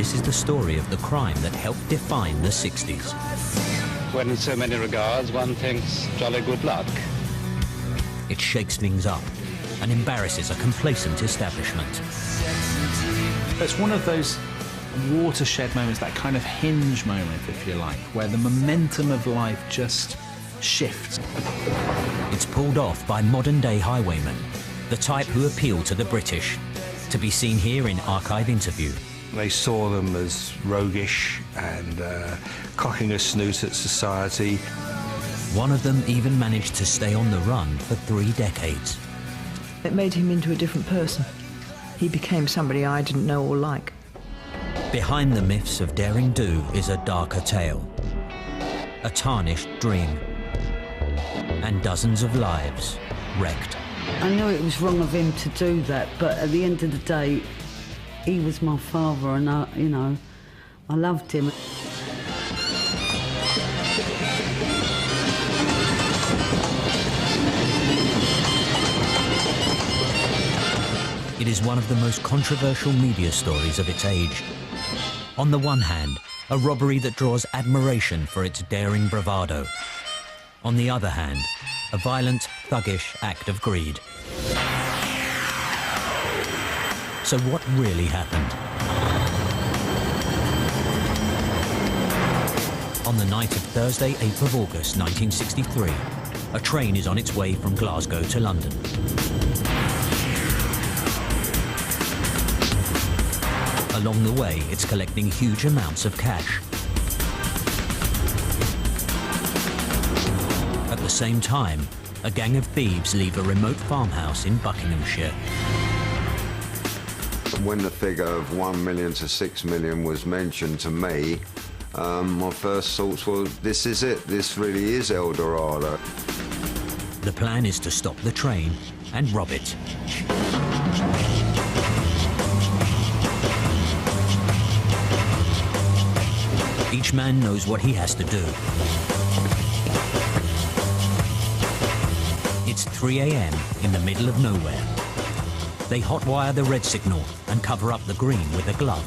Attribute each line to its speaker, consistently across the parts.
Speaker 1: this is the story of the crime that helped define the 60s.
Speaker 2: When in so many regards one thinks jolly good luck.
Speaker 1: It shakes things up and embarrasses a complacent establishment.
Speaker 3: It's one of those watershed moments, that kind of hinge moment, if you like, where the momentum of life just shifts.
Speaker 1: It's pulled off by modern-day highwaymen, the type who appeal to the British, to be seen here in Archive Interview.
Speaker 4: They saw them as roguish and cocking a snoot at society.
Speaker 1: One of them even managed to stay on the run for 3 decades.
Speaker 5: It made him into a different person. He became somebody I didn't know or like.
Speaker 1: Behind the myths of daring do is a darker tale, a tarnished dream, and dozens of lives wrecked.
Speaker 6: I knew it was wrong of him to do that, but at the end of the day, he was my father, and I loved him.
Speaker 1: It is one of the most controversial media stories of its age. On the one hand, a robbery that draws admiration for its daring bravado. On the other hand, a violent, thuggish act of greed. So what really happened? On the night of Thursday, 8th of August, 1963, a train is on its way from Glasgow to London. Along the way, it's collecting huge amounts of cash. At the same time, a gang of thieves leave a remote farmhouse in Buckinghamshire.
Speaker 7: When the figure of 1 million to 6 million was mentioned to me, my first thoughts were, this is it, this really is El Dorado.
Speaker 1: The plan is to stop the train and rob it. Each man knows what he has to do. It's 3 a.m. in the middle of nowhere. They hotwire the red signal and cover up the green with a glove.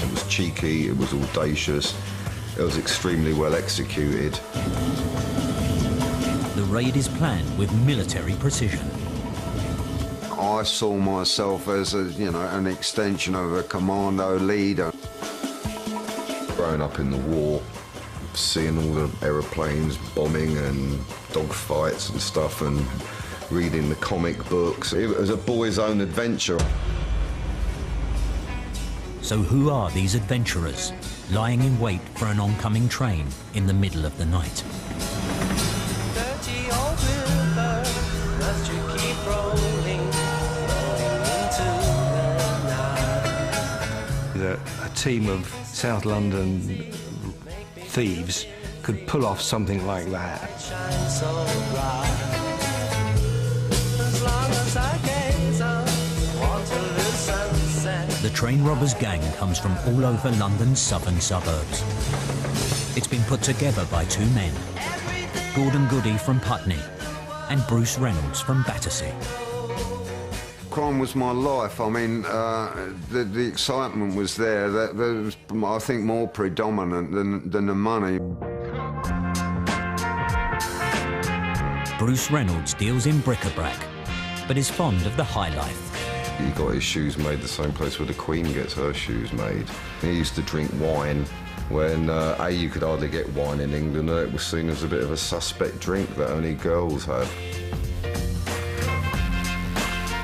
Speaker 7: It was cheeky, it was audacious, it was extremely well executed.
Speaker 1: The raid is planned with military precision.
Speaker 7: I saw myself as an extension of a commando leader. Growing up in the war, seeing all the aeroplanes bombing and dogfights and stuff, and reading the comic books, it was a boy's own adventure.
Speaker 1: So who are these adventurers lying in wait for an oncoming train in the middle of the night?
Speaker 8: Dirty old river, must you keep rolling into the night?
Speaker 4: A team of South London thieves could pull off something like that.
Speaker 8: Shines so bright. As long as I gaze on Waterloo sunset.
Speaker 1: The train robbers gang comes from all over London's southern suburbs. It's been put together by 2 men, Gordon Goody from Putney and Bruce Reynolds from Battersea.
Speaker 7: Crime was my life. I mean, the excitement was there. That was, I think, more predominant than the money.
Speaker 1: Bruce Reynolds deals in bric-a-brac, but is fond of the high life.
Speaker 7: He got his shoes made the same place where the Queen gets her shoes made. He used to drink wine when, A, you could hardly get wine in England, and it was seen as a bit of a suspect drink that only girls had.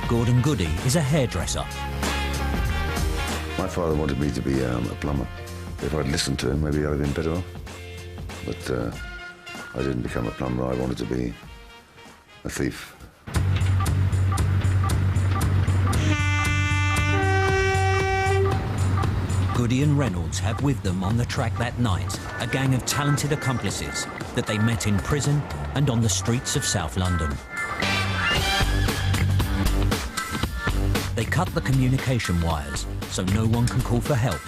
Speaker 1: Gordon Goody is a hairdresser.
Speaker 9: My father wanted me to be a plumber. If I'd listened to him, maybe I'd have been better off. But I didn't become a plumber. I wanted to be a thief.
Speaker 1: Goody and Reynolds have with them on the track that night a gang of talented accomplices that they met in prison and on the streets of South London. They cut the communication wires so no one can call for help,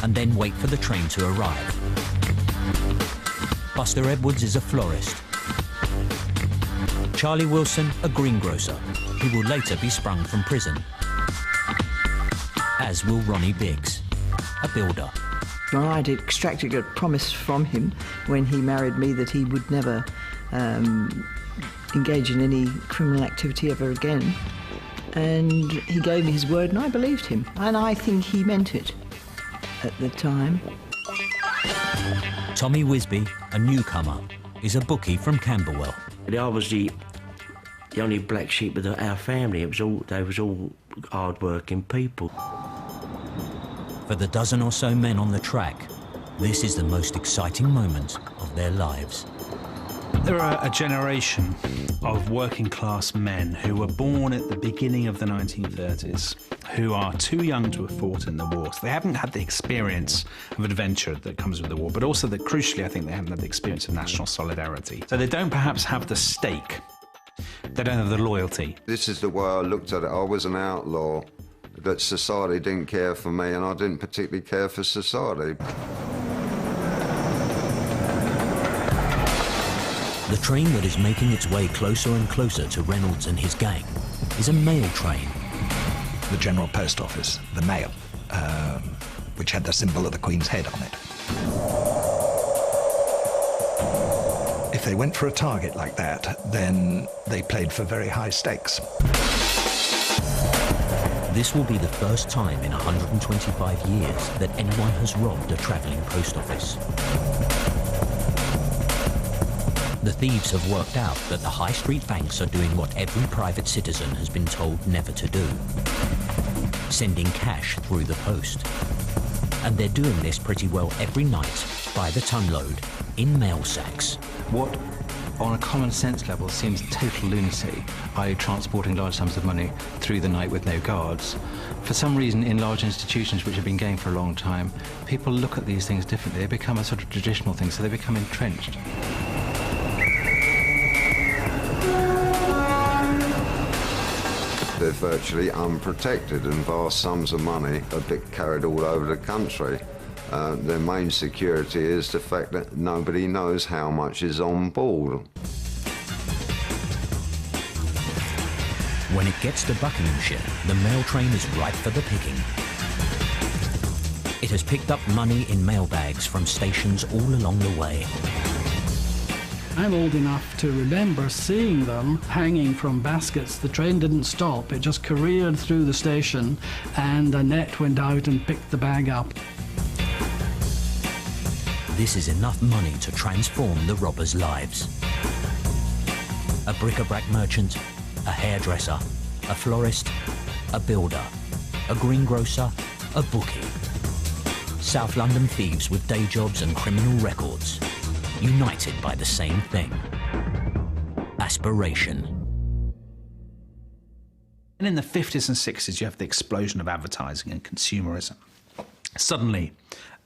Speaker 1: and then wait for the train to arrive. Buster Edwards is a florist. Charlie Wilson, a greengrocer, who will later be sprung from prison. as will Ronnie Biggs, a builder.
Speaker 5: Well, I'd extracted a promise from him when he married me that he would never engage in any criminal activity ever again. And he gave me his word and I believed him. And I think he meant it at the time.
Speaker 1: Tommy Wisby, a newcomer, is a bookie from Camberwell.
Speaker 10: I was the only black sheep of our family. They was all hard-working people.
Speaker 1: For the dozen or so men on the track, this is the most exciting moment of their lives.
Speaker 3: There are a generation of working-class men who were born at the beginning of the 1930s who are too young to have fought in the war. So they haven't had the experience of adventure that comes with the war, but also that, crucially, I think they haven't had the experience of national solidarity. So they don't perhaps have the stake. They don't have the loyalty.
Speaker 7: This is the way I looked at it. I was an outlaw, that society didn't care for me, and I didn't particularly care for society.
Speaker 1: The train that is making its way closer and closer to Reynolds and his gang is a mail train.
Speaker 11: The General Post Office, the Mail, which had the symbol of the Queen's head on it. If they went for a target like that, then they played for very high stakes.
Speaker 1: This will be the first time in 125 years that anyone has robbed a travelling post office. The thieves have worked out that the high street banks are doing what every private citizen has been told never to do: sending cash through the post. And they're doing this pretty well every night by the tonload in mail sacks.
Speaker 4: What, on a common sense level, seems total lunacy, i.e. transporting large sums of money through the night with no guards. For some reason, in large institutions which have been going for a long time, people look at these things differently. They become a sort of traditional thing, so they become entrenched.
Speaker 7: They're virtually unprotected, and vast sums of money are carried all over the country. Their main security is the fact that nobody knows how much is on board.
Speaker 1: When it gets to Buckinghamshire, the mail train is ripe for the picking. It has picked up money in mailbags from stations all along the way.
Speaker 12: I'm old enough to remember seeing them hanging from baskets. The train didn't stop, it just careered through the station and a net went out and picked the bag up.
Speaker 1: This is enough money to transform the robbers' lives. A bric-a-brac merchant, a hairdresser, a florist, a builder, a greengrocer, a bookie. South London thieves with day jobs and criminal records, united by the same thing: aspiration.
Speaker 3: And in the 50s and 60s, you have the explosion of advertising and consumerism. Suddenly,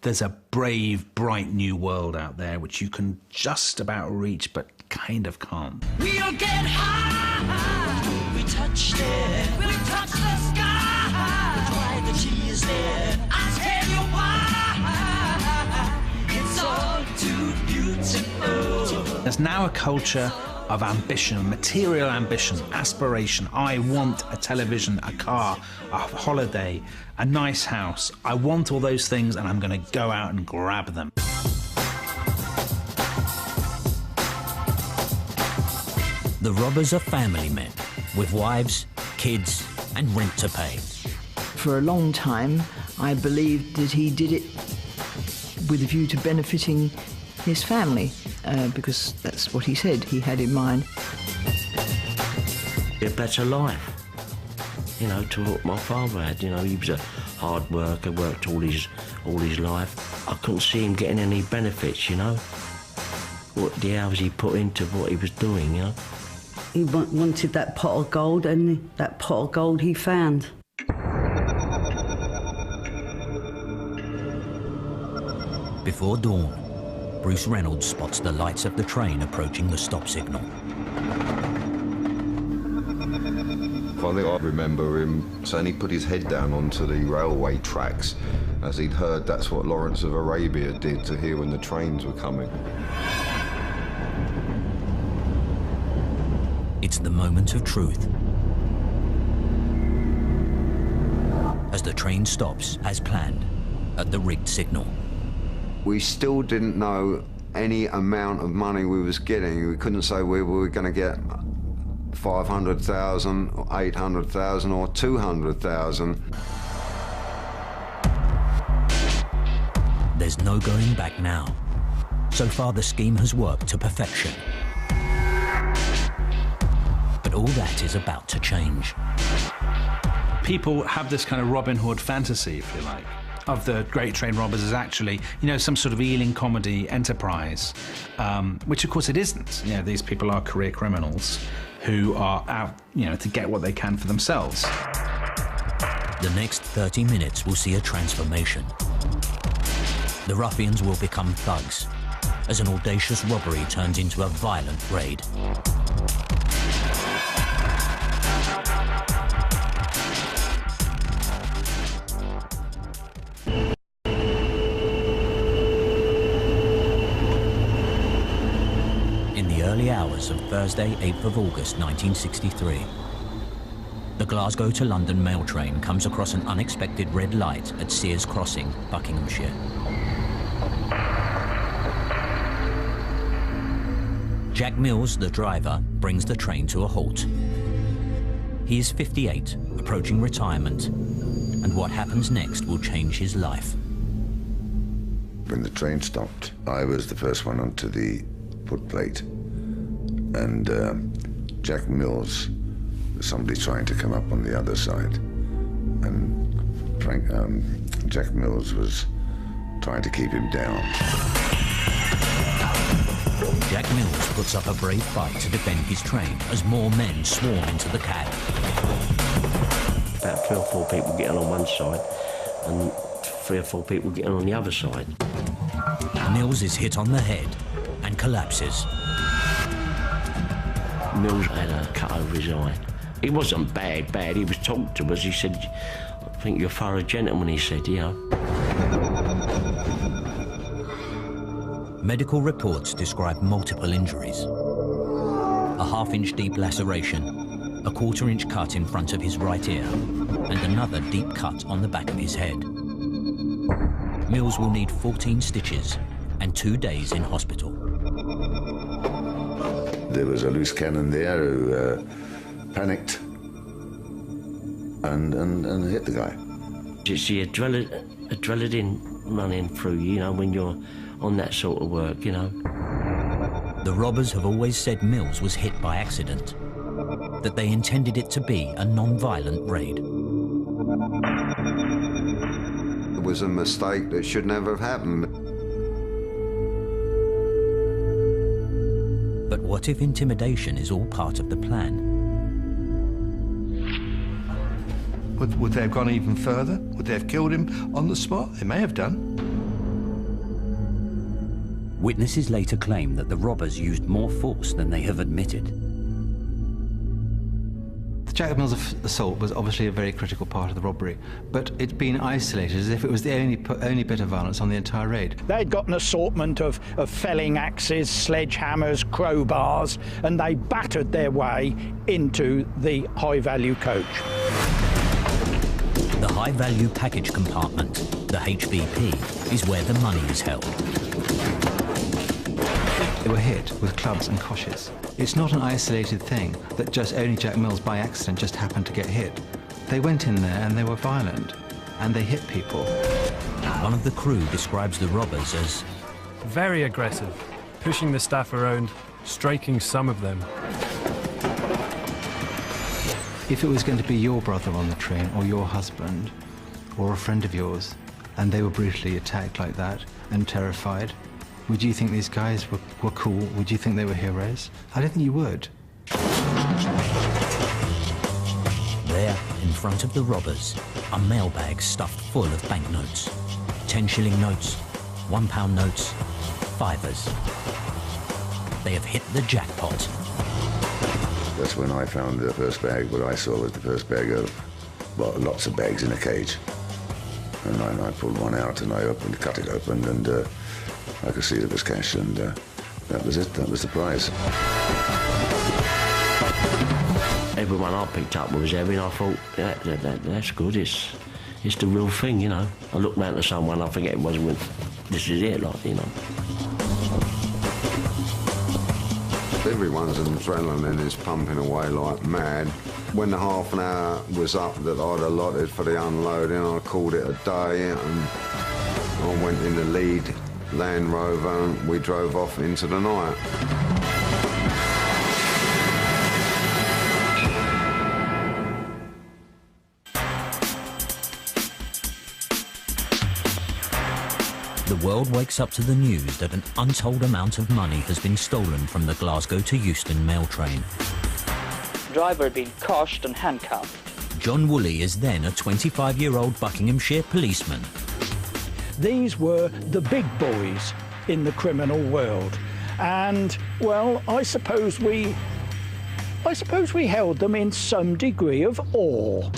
Speaker 3: there's a brave, bright new world out there which you can just about reach, but kind of can't.
Speaker 8: We'll get high. We touched it. We touched the sky. That's why the G is there. I'll tell you why. It's all too beautiful.
Speaker 3: There's now a culture of ambition, material ambition, aspiration. I want a television, a car, a holiday, a nice house. I want all those things, and I'm going to go out and grab them.
Speaker 1: The robbers are family men, with wives, kids, and rent to pay.
Speaker 5: For a long time, I believed that he did it with a view to benefiting his family, because that's what he said he had in mind.
Speaker 10: A better life, you know, to what my father had. You know, he was a hard worker, worked all his life. I couldn't see him getting any benefits, you know. What the hours he put into what he was doing, you know.
Speaker 6: He wanted that pot of gold, and that pot of gold he found.
Speaker 1: Before dawn, Bruce Reynolds spots the lights of the train approaching the stop signal.
Speaker 7: I think I remember him saying he put his head down onto the railway tracks, as he'd heard that's what Lawrence of Arabia did to hear when the trains were coming.
Speaker 1: It's the moment of truth. as the train stops as planned at the rigged signal.
Speaker 7: We still didn't know any amount of money we was getting. We couldn't say we were going to get 500,000 or 800,000 or 200,000.
Speaker 1: There's no going back now. So far, the scheme has worked to perfection. But all that is about to change.
Speaker 3: People have this kind of Robin Hood fantasy, if you like, of the Great Train Robbers as actually, you know, some sort of Ealing comedy enterprise, which of course it isn't. You know, these people are career criminals who are out, you know, to get what they can for themselves.
Speaker 1: The next 30 minutes will see a transformation. The ruffians will become thugs as an audacious robbery turns into a violent raid. In the early hours of Thursday, 8th of August 1963, the Glasgow to London mail train comes across an unexpected red light at Sears Crossing, Buckinghamshire. Jack Mills, the driver, brings the train to a halt. He is 58, approaching retirement, and what happens next will change his life.
Speaker 9: When the train stopped, I was the first one onto the footplate, and Jack Mills, somebody trying to come up on the other side, and Jack Mills was trying to keep him down.
Speaker 1: Jack Mills puts up a brave fight to defend his train as more men swarm into the cab.
Speaker 10: About 3 or 4 people getting on one side and 3 or 4 people getting on the other side.
Speaker 1: Mills is hit on the head and collapses.
Speaker 10: Mills had a cut over his eye. He wasn't bad. He was talking to us. He said, I think you're a thorough gentleman, he said, you know.
Speaker 1: Medical reports describe multiple injuries. A half-inch deep laceration, a quarter-inch cut in front of his right ear, and another deep cut on the back of his head. Mills will need 14 stitches and 2 days in hospital.
Speaker 9: There was a loose cannon there who panicked and hit the guy.
Speaker 10: It's the adrenaline running through, you know, when you're on that sort of work, you know.
Speaker 1: The robbers have always said Mills was hit by accident, that they intended it to be a non-violent raid.
Speaker 7: It was a mistake that should never have happened.
Speaker 1: But what if intimidation is all part of the plan?
Speaker 13: Would they have gone even further? Would they have killed him on the spot? They may have done.
Speaker 1: Witnesses later claim that the robbers used more force than they have admitted.
Speaker 4: The Jack Mills assault was obviously a very critical part of the robbery, but it's been isolated as if it was the only bit of violence on the entire raid.
Speaker 14: They'd got an assortment of felling axes, sledgehammers, crowbars, and they battered their way into the high-value coach.
Speaker 1: The high-value package compartment, the HVP, is where the money is held.
Speaker 4: They were hit with clubs and coshes. It's not an isolated thing that just only Jack Mills by accident just happened to get hit. They went in there and they were violent, and they hit people.
Speaker 1: One of the crew describes the robbers as
Speaker 15: very aggressive, pushing the staff around, striking some of them.
Speaker 4: If it was going to be your brother on the train, or your husband, or a friend of yours, and they were brutally attacked like that and terrified, would you think these guys were cool? Would you think they were heroes? I don't think you would.
Speaker 1: There, in front of the robbers, are mailbags stuffed full of banknotes. 10-shilling notes, £1 notes, fivers. They have hit the jackpot.
Speaker 9: That's when I found the first bag. What I saw was the first bag of, well, lots of bags in a cage. And I pulled one out and I cut it open, and I could see there was cash, and that was it. That was the prize.
Speaker 10: Everyone I picked up was heavy, and I thought, that's good. it's the real thing, you know. I look round to someone, I forget it wasn't. This is it, like, you know.
Speaker 7: Everyone's adrenaline is pumping away like mad. When the half an hour was up that I'd allotted for the unloading, I called it a day, and I went in the lead Land Rover and we drove off into the night.
Speaker 1: The world wakes up to the news that an untold amount of money has been stolen from the Glasgow to Euston mail train.
Speaker 16: The driver had been coshed and handcuffed.
Speaker 1: John Woolley is then a 25-year-old Buckinghamshire policeman.
Speaker 14: These were the big boys in the criminal world, and, well, I suppose we held them in some degree of awe.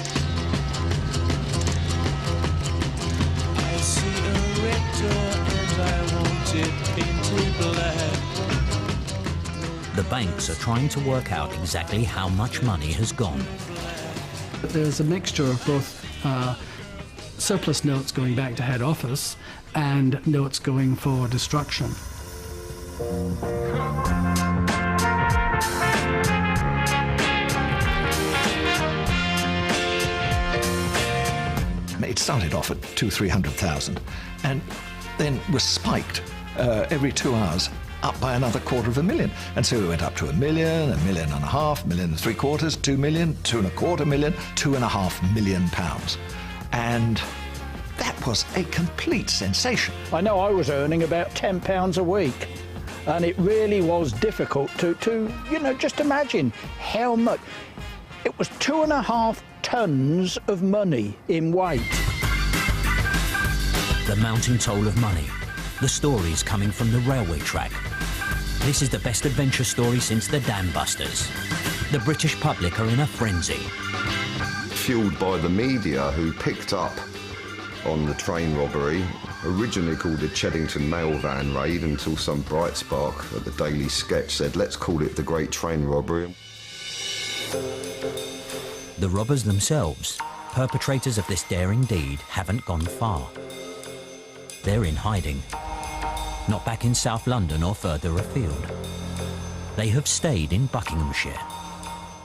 Speaker 1: The banks are trying to work out exactly how much money has gone.
Speaker 12: There's a mixture of both surplus notes going back to head office and notes going for destruction.
Speaker 11: It started off at 200,000-300,000 and then was spiked every 2 hours up by another $250,000. And so we went up to £1 million, £1.5 million, £1.75 million, £2 million, £2.25 million, £2.5 million. And that was a complete sensation.
Speaker 14: I know I was earning about £10 a week, and it really was difficult to you know, just imagine how much. It was 2.5 tons of money in weight.
Speaker 1: The mounting toll of money. The stories coming from the railway track. This is the best adventure story since the Dam Busters. The British public are in a frenzy.
Speaker 7: Fueled by the media, who picked up on the train robbery, originally called the Cheddington mail van raid, until some bright spark at the Daily Sketch said, let's call it the Great Train Robbery.
Speaker 1: The robbers themselves, perpetrators of this daring deed, haven't gone far. They're in hiding. Not back in South London or further afield. They have stayed in Buckinghamshire.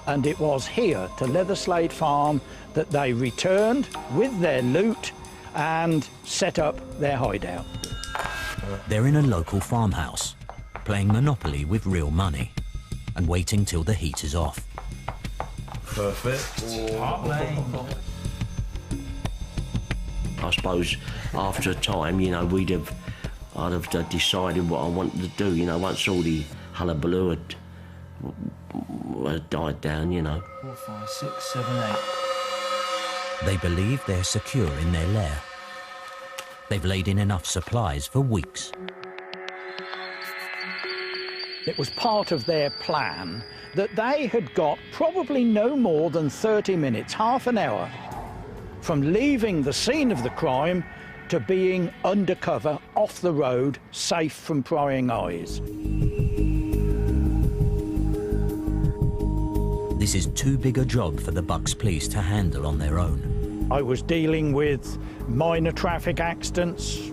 Speaker 14: And it was here, to Leatherslade Farm, that they returned with their loot and set up their hideout.
Speaker 1: They're in a local farmhouse, playing Monopoly with real money and waiting till the heat is off.
Speaker 15: Perfect.
Speaker 10: I suppose after a time, you know, I'd have decided what I wanted to do, you know, once all the hullabaloo had died down, you know.
Speaker 15: 4, 5, 6, 7, 8.
Speaker 1: They believe they're secure in their lair. They've laid in enough supplies for weeks.
Speaker 14: It was part of their plan that they had got probably no more than 30 minutes, half an hour, from leaving the scene of the crime to being undercover, off the road, safe from prying eyes.
Speaker 1: This is too big a job for the Bucks police to handle on their own.
Speaker 14: I was dealing with minor traffic accidents,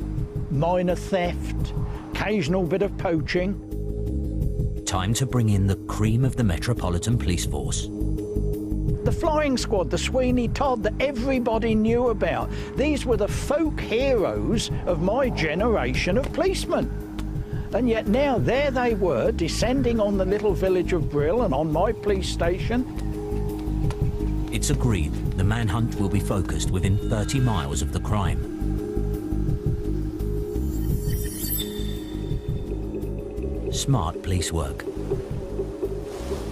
Speaker 14: minor theft, occasional bit of poaching.
Speaker 1: Time to bring in the cream of the Metropolitan Police Force.
Speaker 14: The flying squad, the Sweeney Todd that everybody knew about. These were the folk heroes of my generation of policemen. And yet now there they were, descending on the little village of Brill and on my police station.
Speaker 1: It's agreed the manhunt will be focused within 30 miles of the crime. Smart police work.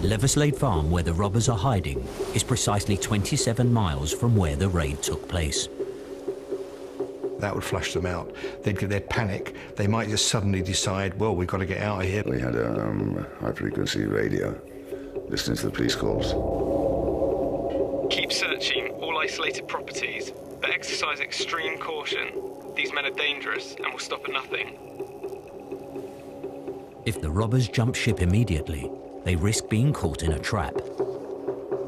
Speaker 1: Leatherslade Farm, where the robbers are hiding, is precisely 27 miles from where the raid took place.
Speaker 13: That would flush them out. They'd panic. They might just suddenly decide, well, we've got to get out of here.
Speaker 9: We had a high-frequency radio, listening to the police calls.
Speaker 17: Keep searching all isolated properties, but exercise extreme caution. These men are dangerous and will stop at nothing.
Speaker 1: If the robbers jump ship immediately, they risk being caught in a trap.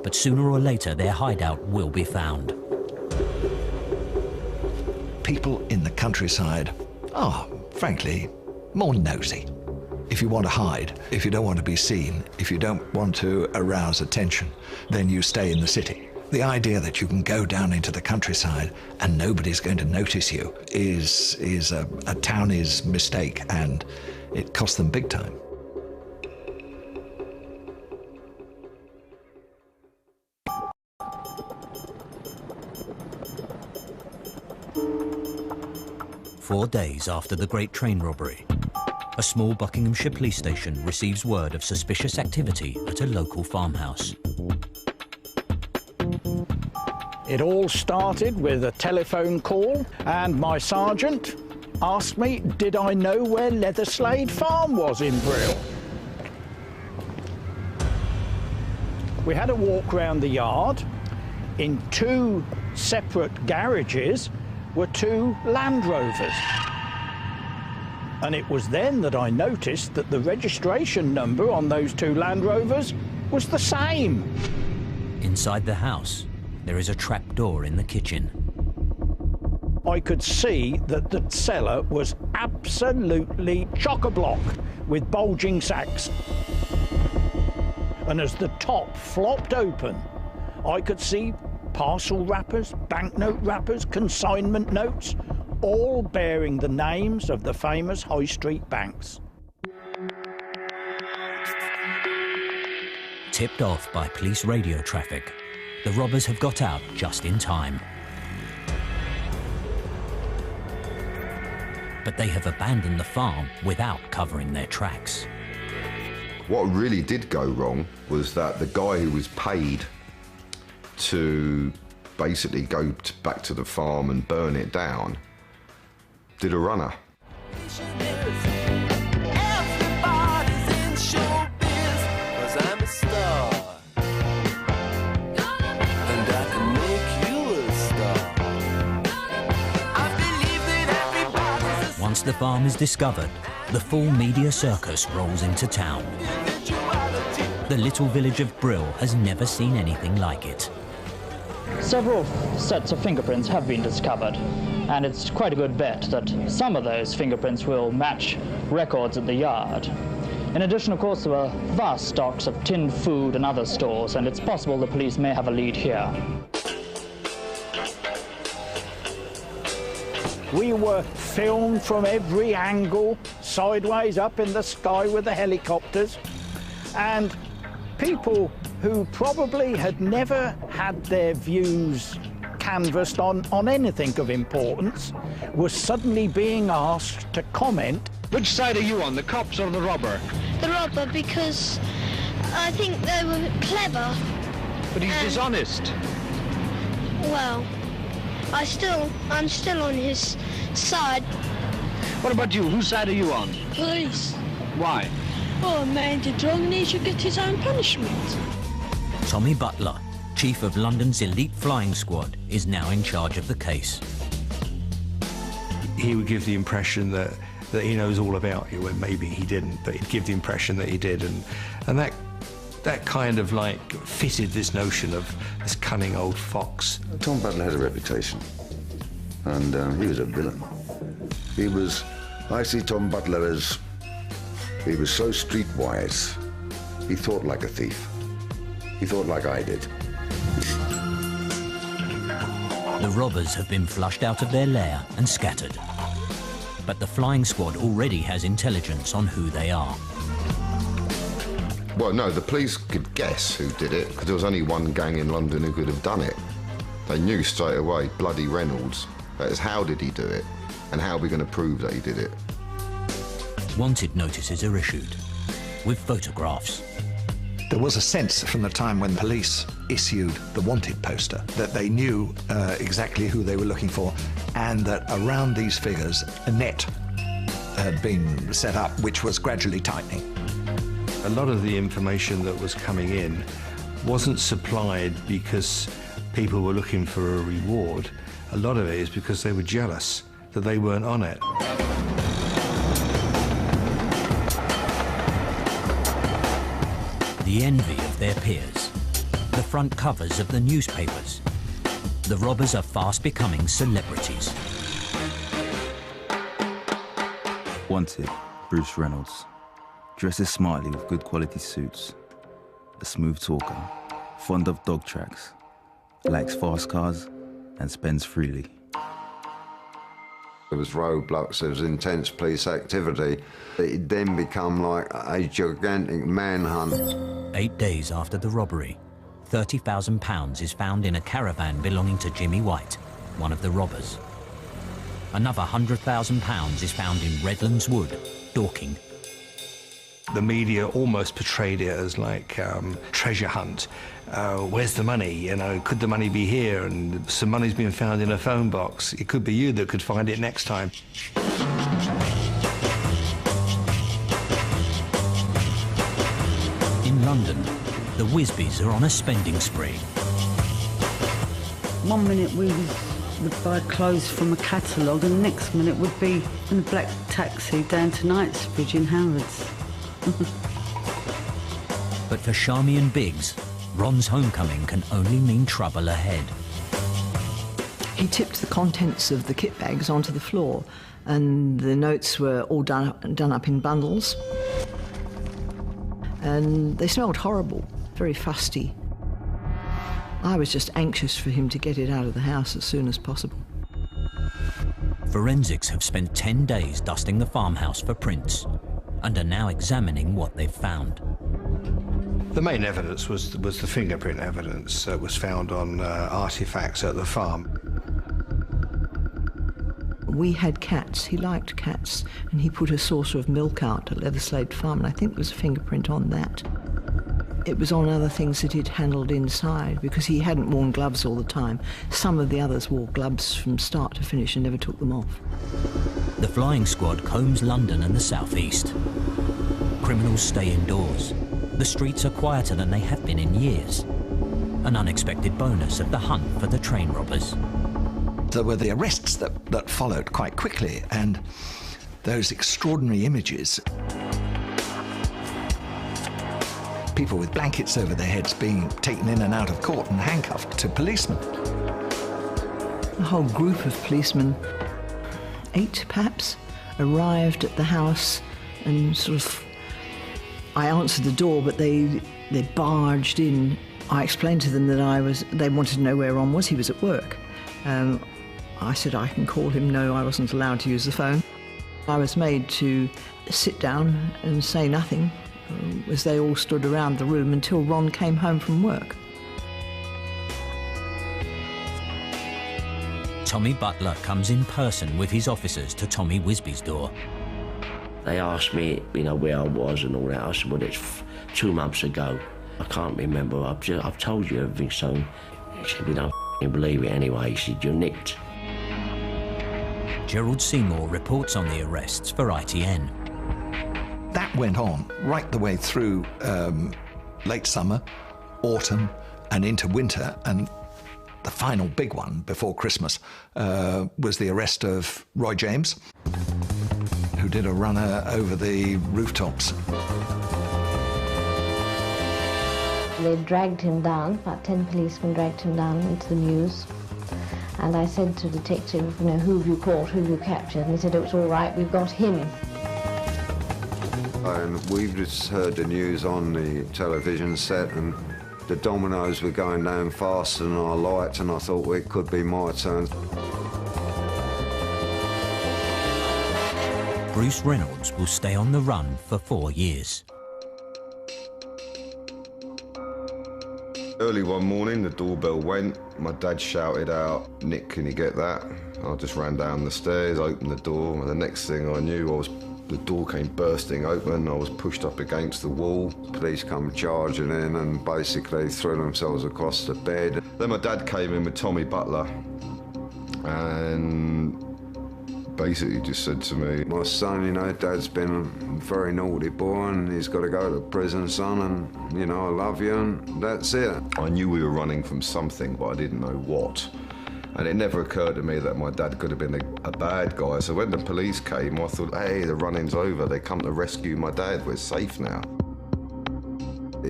Speaker 1: But sooner or later, their hideout will be found.
Speaker 11: people in the countryside are, frankly, more nosy. If you want to hide, if you don't want to be seen, if you don't want to arouse attention, then you stay in the city. The idea that you can go down into the countryside and nobody's going to notice you is a townie's mistake, and it cost them big time.
Speaker 1: Four days after the Great Train Robbery, a small Buckinghamshire police station receives word of suspicious activity at a local farmhouse.
Speaker 14: It all started with a telephone call, and my sergeant asked me, did I know where Leatherslade Farm was in Brill? We had a walk round the yard. In two separate garages were two Land Rovers. And it was then that I noticed that the registration number on those two Land Rovers was the same.
Speaker 1: Inside the house, there is a trapdoor in the kitchen.
Speaker 14: I could see that the cellar was absolutely chock-a-block with bulging sacks. And as the top flopped open, I could see parcel wrappers, banknote wrappers, consignment notes, all bearing the names of the famous high street banks.
Speaker 1: Tipped off by police radio traffic, the robbers have got out just in time. But they have abandoned the farm without covering their tracks.
Speaker 7: What really did go wrong was that the guy who was paid to basically go back to the farm and burn it down did a runner.
Speaker 1: Once the farm is discovered, the full media circus rolls into town. The little village of Brill has never seen anything like it.
Speaker 16: Several sets of fingerprints have been discovered, and it's quite a good bet that some of those fingerprints will match records at the yard. In addition, of course, there were vast stocks of tinned food and other stores, and it's possible the police may have a lead here.
Speaker 14: We were filmed from every angle, sideways, up in the sky with the helicopters, and people who probably had never had their views canvassed on anything of importance were suddenly being asked to comment.
Speaker 18: Which side are you on, the cops or the robber?
Speaker 19: The robber, because I think they were clever.
Speaker 18: But he's dishonest.
Speaker 19: Well, I'm still on his side.
Speaker 18: What about you? Whose side are you on?
Speaker 19: Police.
Speaker 18: Why?
Speaker 19: Oh, a man did wrong and he should get his own punishment.
Speaker 1: Tommy Butler, chief of London's elite flying squad, is now in charge of the case.
Speaker 13: He would give the impression that he knows all about you, when maybe he didn't, but he'd give the impression that he did, and that kind of like fitted this notion of this cunning old fox.
Speaker 9: Tom Butler had a reputation, and he was a villain. I see Tom Butler as, he was so streetwise. He thought like a thief. He thought like I did.
Speaker 1: The robbers have been flushed out of their lair and scattered. But the flying squad already has intelligence on who they are.
Speaker 7: Well, no, the police could guess who did it, because there was only one gang in London who could have done it. They knew straight away, bloody Reynolds. That is, how did he do it? And how are we going to prove that he did it?
Speaker 1: Wanted notices are issued, with photographs.
Speaker 11: There was a sense from the time when police issued the wanted poster that they knew exactly who they were looking for, and that around these figures a net had been set up which was gradually tightening.
Speaker 13: A lot of the information that was coming in wasn't supplied because people were looking for a reward. A lot of it is because they were jealous that they weren't on it.
Speaker 1: The envy of their peers, the front covers of the newspapers. The robbers are fast becoming celebrities.
Speaker 20: Wanted, Bruce Reynolds. Dresses smartly with good quality suits. A smooth talker. Fond of dog tracks. Likes fast cars and spends freely.
Speaker 7: There was roadblocks, there was intense police activity. It then become like a gigantic manhunt.
Speaker 1: 8 days after the robbery, £30,000 is found in a caravan belonging to Jimmy White, one of the robbers. Another £100,000 is found in Redlands Wood, Dorking.
Speaker 13: The media almost portrayed it as like treasure hunt. Where's the money? You know, could the money be here? And some money's been found in a phone box. It could be you that could find it next time.
Speaker 1: In London, the Wisbys are on a spending spree.
Speaker 6: 1 minute we would buy clothes from a catalogue, and the next minute would be in a black taxi down to Knightsbridge in Harrods.
Speaker 1: But for Shami and Biggs, Ron's homecoming can only mean trouble ahead.
Speaker 5: He tipped the contents of the kit bags onto the floor, and the notes were all done up in bundles. And they smelled horrible, very fusty. I was just anxious for him to get it out of the house as soon as possible.
Speaker 1: Forensics have spent 10 days dusting the farmhouse for prints and are now examining what they've found.
Speaker 13: The main evidence was the fingerprint evidence that was found on artefacts at the farm.
Speaker 5: We had cats. He liked cats, and he put a saucer of milk out at Leatherslade Farm, and I think there was a fingerprint on that. It was on other things that he'd handled inside, because he hadn't worn gloves all the time. Some of the others wore gloves from start to finish and never took them off.
Speaker 1: The flying squad combs London and the southeast. Criminals stay indoors. The streets are quieter than they have been in years. An unexpected bonus of the hunt for the train robbers.
Speaker 11: There were the arrests that followed quite quickly, and those extraordinary images. People with blankets over their heads being taken in and out of court and handcuffed to policemen.
Speaker 5: A whole group of policemen, 8 perhaps, arrived at the house and sort of... I answered the door, but they barged in. I explained to them that they wanted to know where Ron was. He was at work. I said I can call him. No, I wasn't allowed to use the phone. I was made to sit down and say nothing as they all stood around the room until Ron came home from work.
Speaker 1: Tommy Butler comes in person with his officers to Tommy Wisby's door.
Speaker 10: They asked me, where I was and all that. I said, well, it's 2 months ago. I can't remember. I've told you everything, so he said, we don't believe it anyway. He said, you're nicked.
Speaker 1: Gerald Seymour reports on the arrests for ITN.
Speaker 11: That went on right the way through late summer, autumn, and into winter, and the final big one before Christmas was the arrest of Roy James, who did a runner over the rooftops.
Speaker 21: They dragged him down, about 10 policemen dragged him down into the mews. And I said to the detective, who have you caught, who have you captured? And he said, it's all right, we've got him.
Speaker 7: And we've just heard the news on the television set, and the dominoes were going down faster than our lights, and I thought, well, it could be my turn.
Speaker 1: Bruce Reynolds will stay on the run for 4 years.
Speaker 7: Early one morning, the doorbell went. My dad shouted out, "Nick, can you get that?" I just ran down the stairs, opened the door, and the next thing I knew, the door came bursting open. I was pushed up against the wall. Police come charging in and basically threw themselves across the bed. Then my dad came in with Tommy Butler and basically just said to me, "My son, Dad's been a very naughty boy and he's got to go to prison, son, and, I love you," and that's it. I knew we were running from something, but I didn't know what. And it never occurred to me that my dad could have been a bad guy. So when the police came, I thought, hey, the running's over. They come to rescue my dad. We're safe now.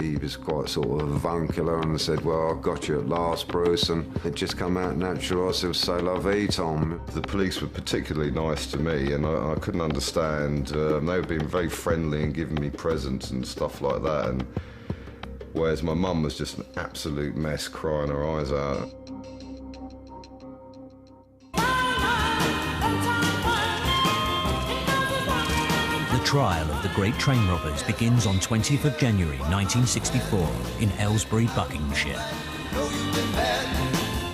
Speaker 7: He was quite sort of avuncular and said, well, I've got you at last, Bruce, and it just come out natural. I said, c'est la vie, Tom.
Speaker 9: The police were particularly nice to me, and I couldn't understand. They were being very friendly and giving me presents and stuff like that, and whereas my mum was just an absolute mess, crying her eyes out.
Speaker 1: The trial of the Great Train Robbers begins on 20th of January 1964 in Aylesbury, Buckinghamshire.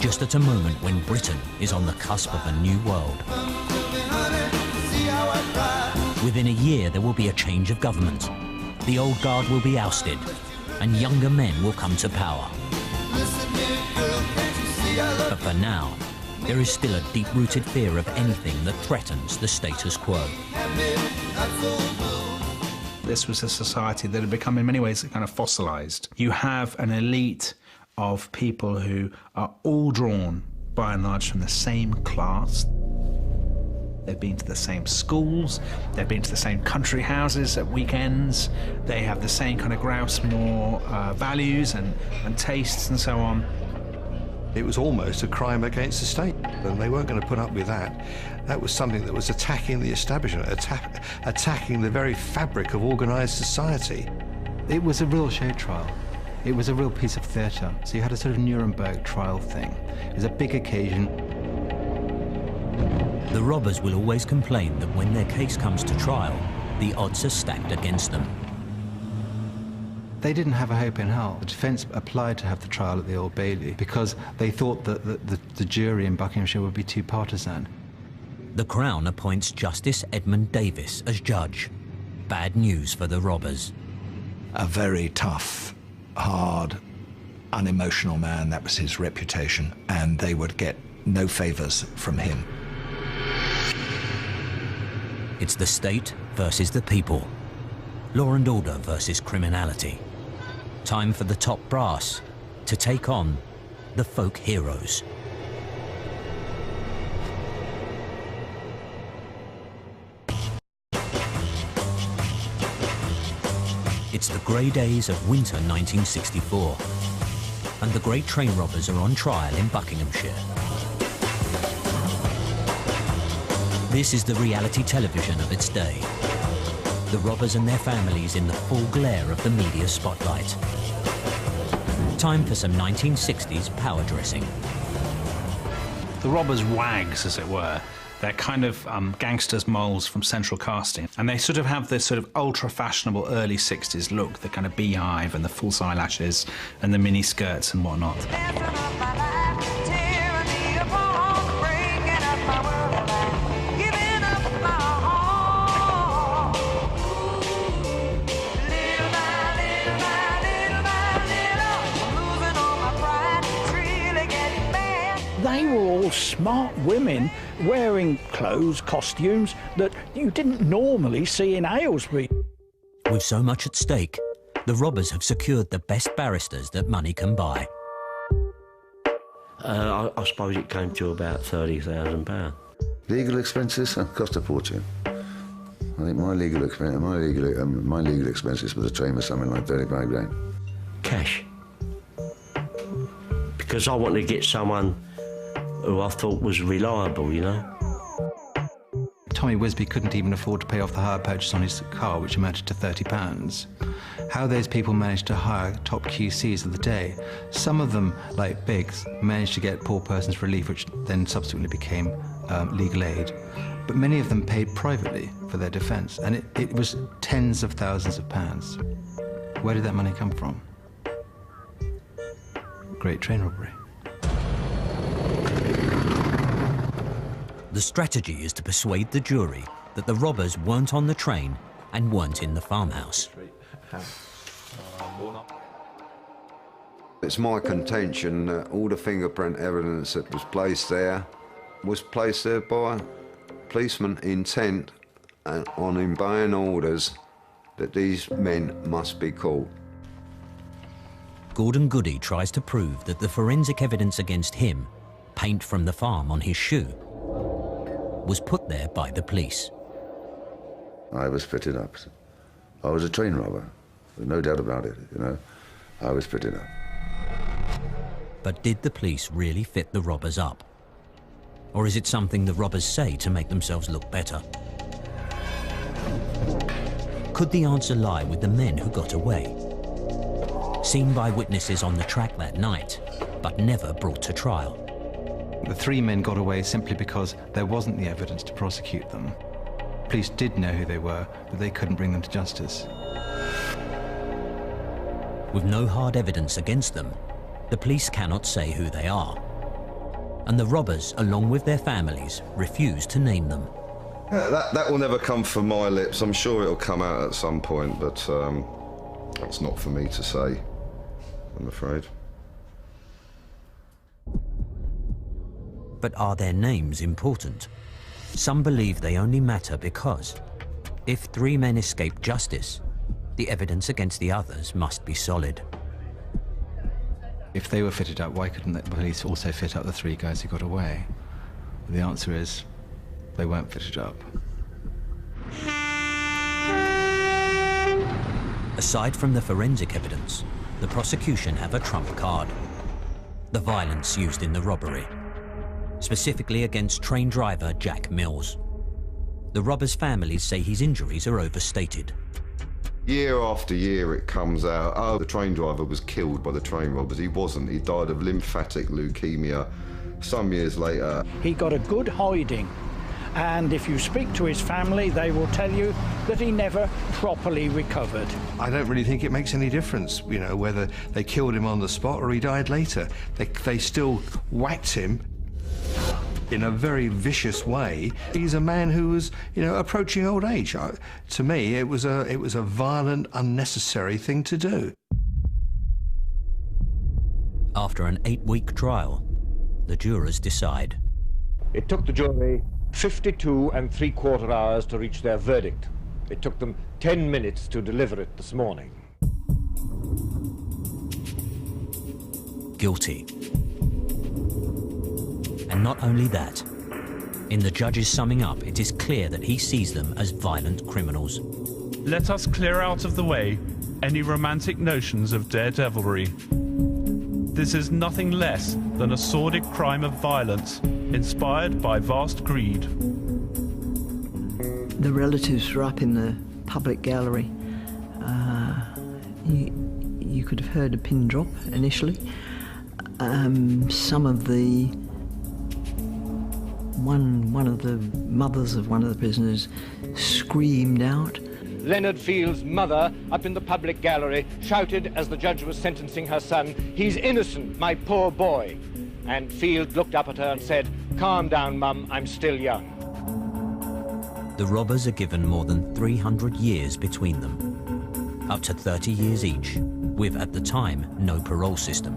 Speaker 1: Just at a moment when Britain is on the cusp of a new world. Within a year there will be a change of government. The old guard will be ousted and younger men will come to power. But for now, there is still a deep-rooted fear of anything that threatens the status quo.
Speaker 3: This was a society that had become, in many ways, kind of fossilised. You have an elite of people who are all drawn, by and large, from the same class. They've been to the same schools, they've been to the same country houses at weekends, they have the same kind of grouse-moor values and tastes and so on.
Speaker 13: It was almost a crime against the state, and they weren't going to put up with that. That was something that was attacking the establishment, attacking the very fabric of organised society.
Speaker 4: It was a real show trial. It was a real piece of theatre. So you had a sort of Nuremberg trial thing. It was a big occasion.
Speaker 1: The robbers will always complain that when their case comes to trial, the odds are stacked against them.
Speaker 4: They didn't have a hope in hell. The defence applied to have the trial at the Old Bailey because they thought that the jury in Buckinghamshire would be too partisan.
Speaker 1: The Crown appoints Justice Edmund Davis as judge. Bad news for the robbers.
Speaker 11: A very tough, hard, unemotional man, that was his reputation, and they would get no favours from him.
Speaker 1: It's the state versus the people. Law and order versus criminality. Time for the top brass to take on the folk heroes. It's the grey days of winter 1964, and the Great Train Robbers are on trial in Buckinghamshire. This is the reality television of its day. The robbers and their families in the full glare of the media spotlight. Time for some 1960s power dressing.
Speaker 3: The robbers' wags, as it were. They're kind of gangsters moles from central casting. And they sort of have this sort of ultra-fashionable early 60s look, the kind of beehive and the false eyelashes and the mini skirts and whatnot.
Speaker 14: They were all smart women wearing clothes, costumes that you didn't normally see in Aylesbury.
Speaker 1: With so much at stake, the robbers have secured the best barristers that money can buy.
Speaker 10: I suppose it came to about £30,000.
Speaker 9: Legal expenses cost a fortune. I think my legal expenses for the train was something like 35 grand.
Speaker 10: Cash. Because I wanted to get someone who I thought was reliable, you know.
Speaker 4: Tommy Wisby couldn't even afford to pay off the hire purchase on his car, which amounted to £30. How those people managed to hire top QCs of the day. Some of them, like Biggs, managed to get poor person's relief, which then subsequently became legal aid. But many of them paid privately for their defence, and it was tens of thousands of pounds. Where did that money come from? Great Train Robbery.
Speaker 1: The strategy is to persuade the jury that the robbers weren't on the train and weren't in the farmhouse.
Speaker 7: It's my contention that all the fingerprint evidence that was placed there by policemen intent on obeying orders that these men must be caught.
Speaker 1: Gordon Goody tries to prove that the forensic evidence against him, paint from the farm on his shoe, was put there by the police.
Speaker 9: I was fitted up. I was a train robber. There's no doubt about it, you know. I was fit enough.
Speaker 1: But did the police really fit the robbers up? Or is it something the robbers say to make themselves look better? Could the answer lie with the men who got away? Seen by witnesses on the track that night, but never brought to trial.
Speaker 4: The 3 men got away simply because there wasn't the evidence to prosecute them. Police did know who they were, but they couldn't bring them to justice.
Speaker 1: With no hard evidence against them, the police cannot say who they are. And the robbers, along with their families, refuse to name them.
Speaker 7: That will never come from my lips. I'm sure it'll come out at some point, but that's not for me to say, I'm afraid.
Speaker 1: But are their names important? Some believe they only matter because if 3 men escape justice, the evidence against the others must be solid.
Speaker 4: If they were fitted up, why couldn't the police also fit up the 3 guys who got away? The answer is they weren't fitted up.
Speaker 1: Aside from the forensic evidence, the prosecution have a trump card: the violence used in the robbery, specifically against train driver Jack Mills. The robbers' families say his injuries are overstated.
Speaker 7: Year after year it comes out, oh, the train driver was killed by the train robbers. He wasn't. He died of lymphatic leukemia some years later.
Speaker 14: He got a good hiding, and if you speak to his family, they will tell you that he never properly recovered.
Speaker 13: I don't really think it makes any difference, you know, whether they killed him on the spot or he died later. They still whacked him in a very vicious way. He's a man who was, you know, approaching old age. To me, it was a violent, unnecessary thing to do.
Speaker 1: After an 8-week trial, the jurors decide.
Speaker 2: It took the jury 52 3/4 hours to reach their verdict. It took them 10 minutes to deliver it this morning.
Speaker 1: Guilty. And not only that, in the judge's summing up, it is clear that he sees them as violent criminals.
Speaker 22: Let us clear out of the way any romantic notions of daredevilry. This is nothing less than a sordid crime of violence inspired by vast greed.
Speaker 5: The relatives were up in the public gallery. You could have heard a pin drop initially. Some of the one of the mothers of one of the prisoners screamed out.
Speaker 2: Leonard Field's mother, up in the public gallery, shouted as the judge was sentencing her son, "He's innocent, my poor boy." And Field looked up at her and said, "Calm down, Mum, I'm still young."
Speaker 1: The robbers are given more than 300 years between them, up to 30 years each, with, at the time, no parole system.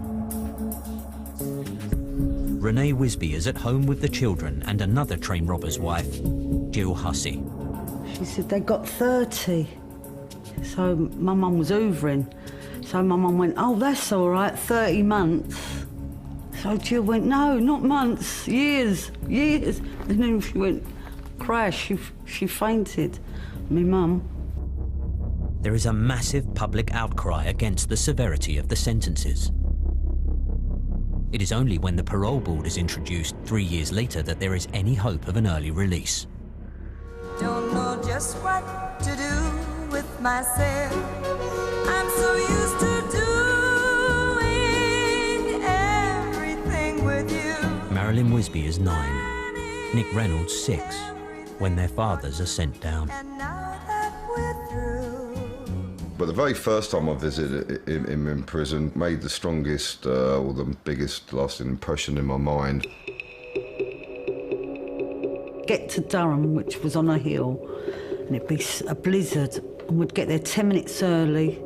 Speaker 1: Renee Wisby is at home with the children and another train robber's wife, Jill Hussey.
Speaker 6: She said they got 30. So my mum was hoovering. So my mum went, "Oh, that's all right, 30 months. So Jill went, "No, not months, years, years." And then she went, crash, she fainted. My mum.
Speaker 1: There is a massive public outcry against the severity of the sentences. It is only when the parole board is introduced 3 years later that there is any hope of an early release.
Speaker 8: Don't know just what to do with myself. I'm so used to doing everything with you.
Speaker 1: Marilyn Wisby is 9, Nick Reynolds 6, when their fathers are sent down.
Speaker 7: But the very first time I visited him in prison made the strongest or the biggest lasting impression in my mind.
Speaker 6: Get to Durham, which was on a hill, and it'd be a blizzard, and we'd get there 10 minutes early.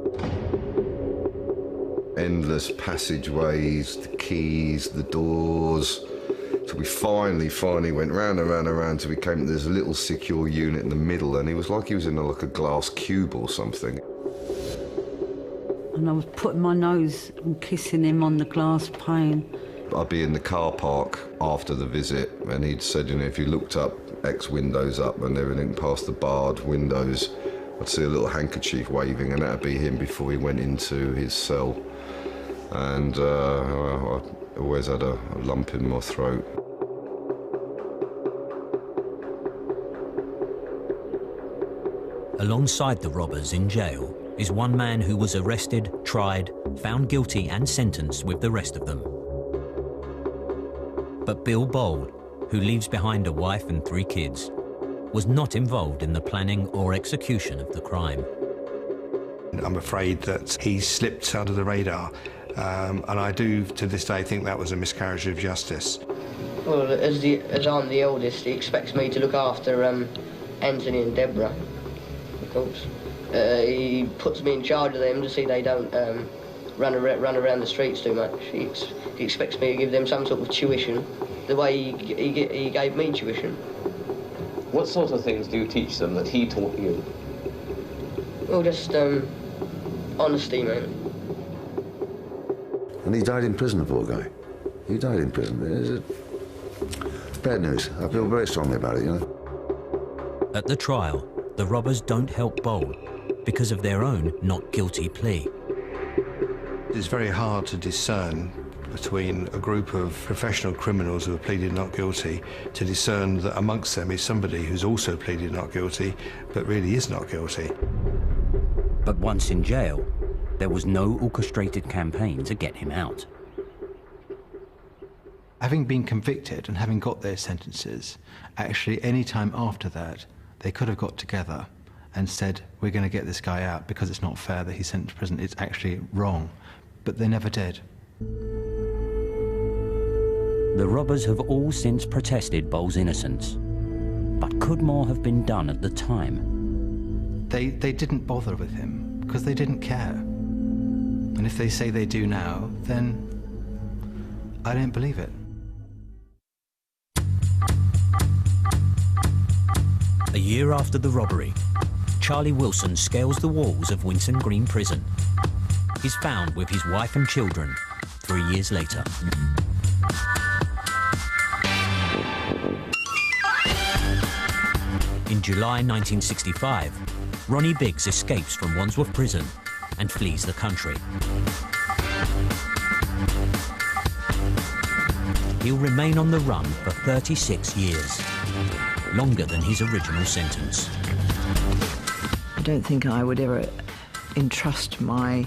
Speaker 7: Endless passageways, the keys, the doors. So we finally went round and round and round till we came to this little secure unit in the middle, and he was like he was in like a glass cube or something.
Speaker 6: And I was putting my nose and kissing him on the glass pane.
Speaker 7: I'd be in the car park after the visit, and he'd said, you know, if you looked up X windows up and everything past the barred windows, I'd see a little handkerchief waving, and that'd be him before he went into his cell. And I always had a lump in my throat.
Speaker 1: Alongside the robbers in jail is one man who was arrested, tried, found guilty and sentenced with the rest of them. But Bill Bold, who leaves behind a wife and 3 kids, was not involved in the planning or execution of the crime.
Speaker 13: I'm afraid that he slipped under the radar, and I do to this day think that was a miscarriage of justice.
Speaker 12: Well, as I'm the eldest, he expects me to look after Anthony and Deborah, of course. He puts me in charge of them to see they don't run around the streets too much. He expects me to give them some sort of tuition, the way he gave me tuition.
Speaker 15: What sort of things do you teach them that he taught you?
Speaker 12: Well, just honesty, man.
Speaker 9: And he died in prison, the poor guy. He died in prison. It's bad news. I feel very strongly about it, you know.
Speaker 1: At the trial, the robbers don't help Bold because of their own not guilty plea.
Speaker 13: It's very hard to discern between a group of professional criminals who have pleaded not guilty to discern that amongst them is somebody who's also pleaded not guilty but really is not guilty.
Speaker 1: But once in jail, there was no orchestrated campaign to get him out.
Speaker 4: Having been convicted and having got their sentences, actually any time after that, they could have got together and said, we're going to get this guy out because it's not fair that he's sent to prison. It's actually wrong. But they never did.
Speaker 1: The robbers have all since protested Bold's innocence. But could more have been done at the time?
Speaker 4: They didn't bother with him because they didn't care. And if they say they do now, then I don't believe it.
Speaker 1: A year after the robbery, Charlie Wilson scales the walls of Winson Green Prison. He's found with his wife and children 3 years later. In July 1965, Ronnie Biggs escapes from Wandsworth Prison and flees the country. He'll remain on the run for 36 years, longer than his original sentence.
Speaker 5: I don't think I would ever entrust my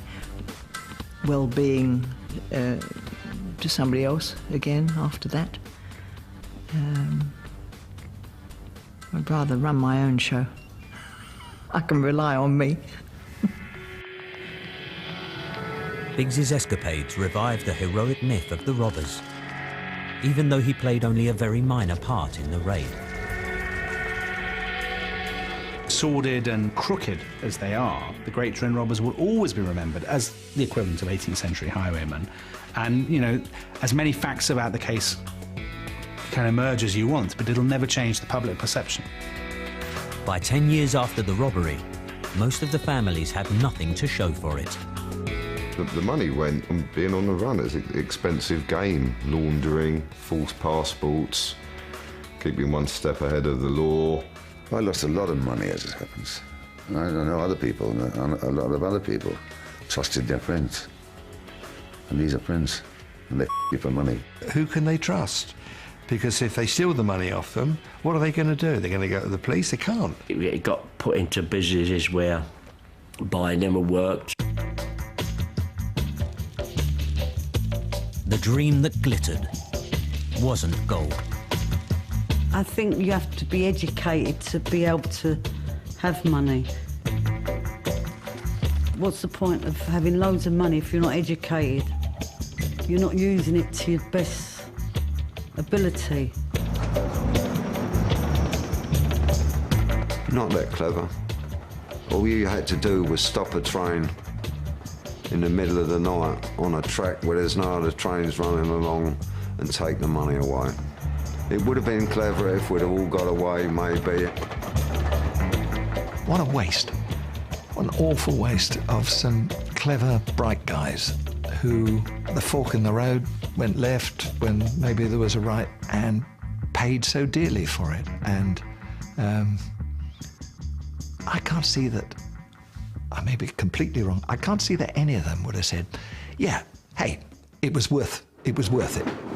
Speaker 5: well-being to somebody else again after that. I'd rather run my own show. I can rely on me.
Speaker 1: Biggs's escapades revive the heroic myth of the robbers, even though he played only a very minor part in the raid.
Speaker 3: Sordid and crooked as they are, the Great Train Robbers will always be remembered as the equivalent of 18th century highwaymen. And, you know, as many facts about the case can emerge as you want, but it'll never change the public perception.
Speaker 1: By 10 years after the robbery, most of the families have nothing to show for it.
Speaker 7: The money went on being on the run. It's an expensive game. Laundering, false passports, keeping one step ahead of the law.
Speaker 9: I lost a lot of money as it happens. And I know other people, a lot of other people trusted their friends. And these are friends, and they you for money.
Speaker 13: Who can they trust? Because if they steal the money off them, what are they going to do? They're going to go to the police? They can't.
Speaker 10: It got put into businesses where buying them worked.
Speaker 1: The dream that glittered wasn't gold.
Speaker 6: I think you have to be educated to be able to have money. What's the point of having loads of money if you're not educated? You're not using it to your best ability.
Speaker 7: Not that clever. All you had to do was stop a train in the middle of the night on a track where there's no other trains running along and take the money away. It would have been clever if we'd have all got away, maybe.
Speaker 11: What a waste. What an awful waste of some clever, bright guys who, the fork in the road, went left when maybe there was a right and paid so dearly for it. And I can't see that I may be completely wrong. I can't see that any of them would have said, yeah, hey, it was worth it.